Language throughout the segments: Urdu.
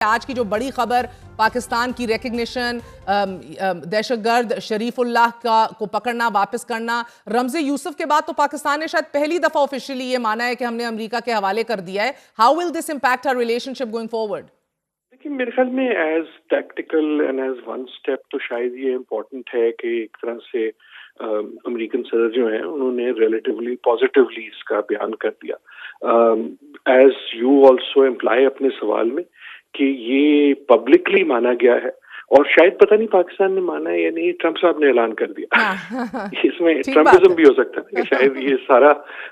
آج کی جو بڑی خبر پاکستان کی ریکگنیشن دہشت گرد شریف اللہ کو پکڑنا واپس کرنا رمزی یوسف کے بعد تو پاکستان نے شاید پہلی دفعہ آفیشلی یہ مانا ہے کہ ہم نے امریکہ کے حوالے کر دیا ہے. How will this impact our relationship going forward? لیکن میرے خیال میں as tactical and as one step تو شاید یہ امپورٹنٹ ہے کہ ایک طرح سے امریکن صدر جو ہیں انہوں نے ریلیٹیولی پازیٹیولی اس کا بیان کر دیا. ایز یو آلسو امپلائی اپنے سوال میں کہ یہ پبلکلی مانا گیا ہے اور شاید پتہ نہیں پاکستان نے مانا ہے یا نہیں, ٹرمپ صاحب نے اعلان کر دیا. اس میں ٹرمپزم بھی ہو سکتا ہے کہ شاید یہ سارا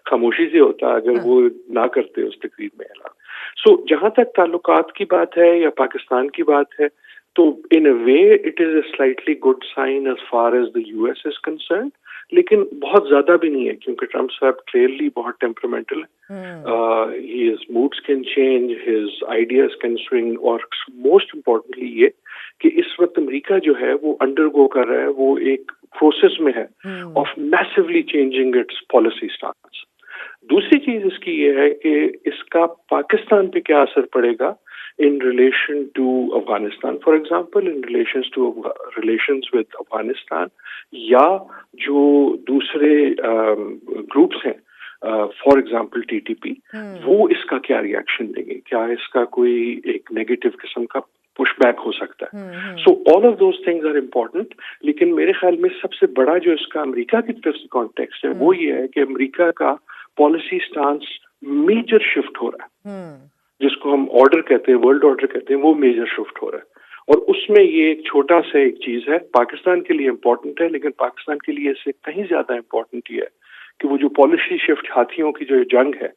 خاموشی سے ہوتا اگر وہ نہ کرتے اس تقریر میں اعلان. سو جہاں تک تعلقات کی بات ہے یا پاکستان کی بات ہے تو in a way it is a slightly good sign as far as the US is از کنسرنڈ, لیکن بہت زیادہ بھی نہیں ہے کیونکہ ٹرمپ صاحب کلیئرلی بہت ٹیمپرامنٹل ہے. His moods can change, his ideas can swing, اور موسٹ امپورٹنٹلی یہ کہ اس وقت امریکہ جو ہے وہ انڈر گو کر رہا ہے, وہ ایک پروسیس میں ہے of massively changing its policy stance. دوسری چیز اس کی یہ ہے کہ اس کا پاکستان پہ کیا اثر پڑے گا in relation to Afghanistan, for example, in relations to relations with Afghanistan, یا جو دوسرے گروپس ہیں for example T T P, وہ اس کا کیا ریئیکشن دیں گے, کیا اس کا کوئی ایک نیگیٹو قسم کا پش بیک ہو سکتا ہے. So all of those things are important. لیکن میرے خیال میں سب سے بڑا جو اس کا امریکہ کی طرف سے کانٹیکسٹ ہے وہ یہ ہے کہ امریکہ کا پالیسی اسٹانس میجر شفٹ ہو رہا ہے, جس کو ہم آرڈر کہتے ہیں, ورلڈ آرڈر کہتے ہیں, وہ میجر شفٹ ہو رہا ہے. اور اس میں یہ ایک چھوٹا سا ایک چیز ہے, پاکستان کے لیے امپورٹنٹ ہے, لیکن پاکستان کے لیے اس سے کہیں زیادہ امپورٹنٹ یہ ہے کہ وہ جو پالیسی شفٹ ہاتھیوں کی جو جنگ ہے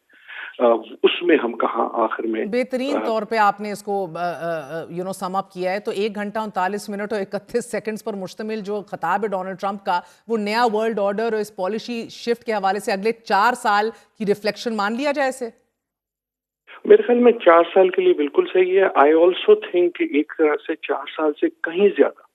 اس میں ہم کہاں آخر میں. بہترین طور پہ آپ نے اس کو سم اپ کیا ہے. تو 1 گھنٹہ 39 منٹ اور 31 سیکنڈز پر مشتمل جو خطاب ہے ڈونلڈ ٹرمپ کا, وہ نیا ورلڈ آرڈر اور اس پالیسی شفٹ کے حوالے سے اگلے 4 سال کی ریفلیکشن مان لیا جائے اسے؟ میرے خیال میں 4 سال کے لیے بالکل صحیح ہے. آئی آلسو تھنک کہ ایک طرح سے 4 سال سے کہیں زیادہ,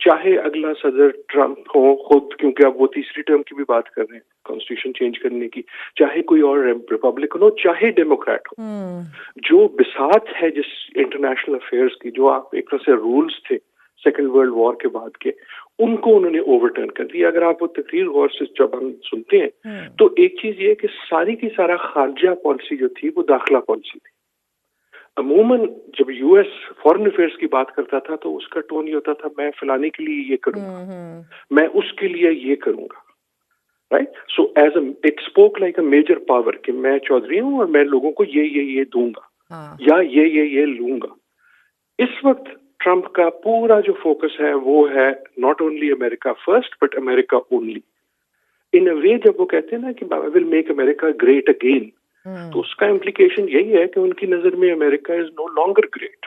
چاہے اگلا صدر ٹرمپ ہو خود, کیونکہ اب وہ تیسری ٹرم کی بھی بات کر رہے ہیں کانسٹیٹیوشن چینج کرنے کی, چاہے کوئی اور ریپبلکن ہو چاہے ڈیموکریٹ ہو, جو بساط ہے جس انٹرنیشنل افیئرز کی, جو آپ ایک طرح سے رولز تھے سیکنڈ ورلڈ وار کے بعد کے, ان کو انہوں نے اوور ٹرن کر دیا. اگر آپ وہ تقریر غور سے جب ہم سنتے ہیں تو ایک چیز یہ کہ ساری کی سارا خارجہ پالیسی جو تھی وہ داخلہ پالیسی تھی. عموماً جب یو ایس فارن افیئرس کی بات کرتا تھا تو اس کا ٹون یہ ہوتا تھا میں فلانے کے لیے یہ کروں گا, میں اس کے لیے یہ کروں گا, right. So as a it spoke like a major power کہ میں چودھری ہوں اور میں لوگوں کو یہ دوں گا یا یہ لوں گا. اس وقت ٹرمپ کا پورا جو فوکس ہے وہ ہے not only America first but America only. In a way جب وہ کہتے ہیں نا کہ I will make America great again, تو اس کا امپلیکیشن یہی ہے کہ ان کی نظر میں امریکہ از نو لانگر گریٹ.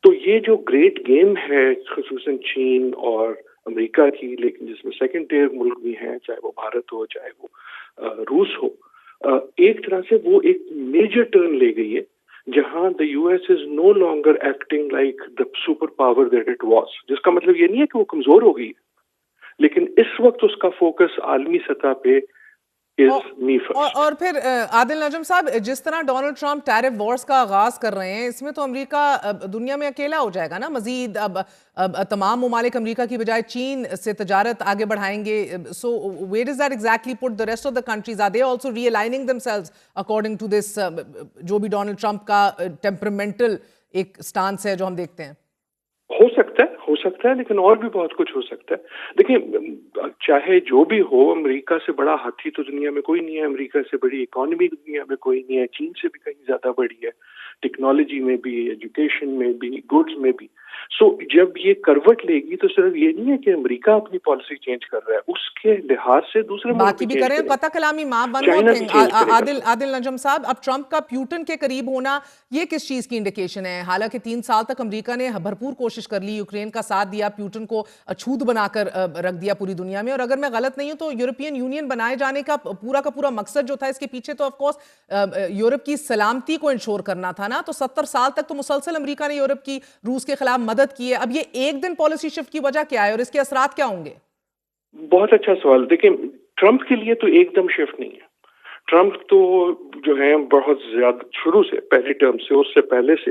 تو یہ جو گریٹ گیم ہے خصوصاً چین اور امریکہ کی, لیکن جس میں سیکنڈ ٹیئر ملک بھی ہیں, چاہے وہ بھارت ہو چاہے وہ روس ہو, ایک طرح سے وہ ایک میجر ٹرن لے گئی ہے جہاں the US is no longer acting like the super power that it was. جس کا مطلب یہ نہیں ہے کہ وہ کمزور ہو گئی ہے, لیکن اس وقت اس کا فوکس عالمی سطح پہ اور پھر عادل نجم صاحب, جس طرح ڈونلڈ ٹرمپ ٹیرف وارز کا آغاز کر رہے ہیں, اس میں تو امریکہ دنیا میں اکیلا ہو جائے گا نا. مزید اب تمام ممالک امریکہ کی بجائے چین سے تجارت آگے بڑھائیں گے. So where does that exactly put the rest of the countries? Are they also realigning themselves according to this جو بھی ڈونلڈ ٹرمپ کا ٹیمپرامنٹل ایک سٹانس ہے جو ہم دیکھتے ہیں؟ ہو سکتا ہے لیکن اور بھی بہت کچھ ہو سکتا ہے. دیکھیں چاہے جو بھی ہو, امریکہ سے بڑا ہاتھی تو دنیا میں کوئی نہیں ہے, امریکہ سے بڑی اکانومی دنیا میں کوئی نہیں ہے, چین سے بھی کہیں زیادہ بڑی ہے, ٹیکنالوجی میں بھی, ایجوکیشن میں بھی, گڈز میں بھی. سو جب یہ کروٹ لے گی تو صرف یہ نہیں ہے کہ امریکہ اپنی پالیسی چینج کر رہا ہے, اس کے لحاظ سے دوسرے باقی بھی کریں. قطع کلامی ماں ون مور تھنگ عادل نجم صاحب, اب ٹرمپ کا پیوٹن کے قریب ہونا یہ کس چیز کی انڈیکیشن ہے؟ حالانکہ 3 سال تک امریکہ نے بھرپور کوشش کر لی, یوکرین کا ساتھ دیا, پیوٹن کو اچھوت بنا کر رکھ دیا پوری دنیا میں, اور اگر میں غلط نہیں ہوں تو یورپین یونین بنائے جانے کا پورا مقصد جو تھا اس کے پیچھے تو آف کورس یورپ کی سلامتی کو انشور کرنا تھا نا. تو 70 سال تک تو مسلسل امریکہ نے یورپ کی روس کے خلاف مدد کی ہے. اب یہ ایک دن پالیسی شفٹ کی وجہ کیا ہے اور اس کے اثرات کیا ہوں گے؟ بہت اچھا سوال. دیکھیں ٹرمپ کے لیے تو ایک دم شفٹ نہیں ہے. ٹرمپ تو جو ہے بہت زیادہ شروع سے پہلی ٹرم سے, اس سے پہلے سے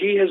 he has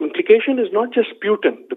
implication is not just Putin. The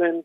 man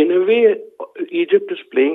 In a way, Egypt is playing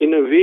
In a way,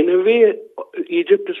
In a way, Egypt is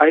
I